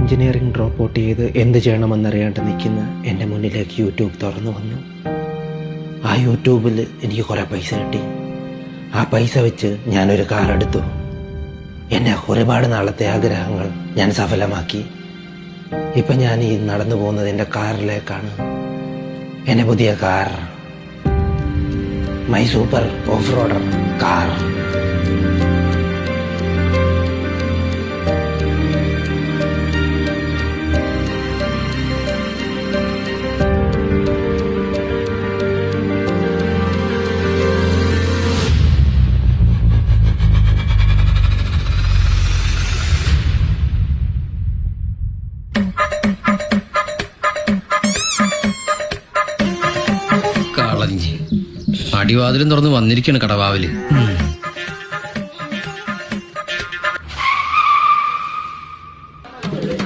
Engineering drop out ചെയ്ത് എന്ത് ചെയ്യണമെന്നറിയാണ്ട് നിൽക്കുന്ന എൻ്റെ മുന്നിലേക്ക് യൂട്യൂബ് തുറന്നു വന്നു. ആ യൂട്യൂബിൽ എനിക്ക് കുറേ പൈസ കിട്ടി. ആ പൈസ വെച്ച് ഞാനൊരു കാർ എടുത്തു. എൻ്റെ ഒരുപാട് നാളത്തെ ആഗ്രഹങ്ങൾ ഞാൻ സഫലമാക്കി. ഇപ്പം ഞാൻ ഈ നടന്നു പോകുന്നത് എൻ്റെ കാറിലേക്കാണ്. എൻ്റെ പുതിയ car, my super of റോഡർ car. കളഞ്ഞ് അടിവാതിലും തുറന്ന് വന്നിരിക്കാണ് കടവാവില്.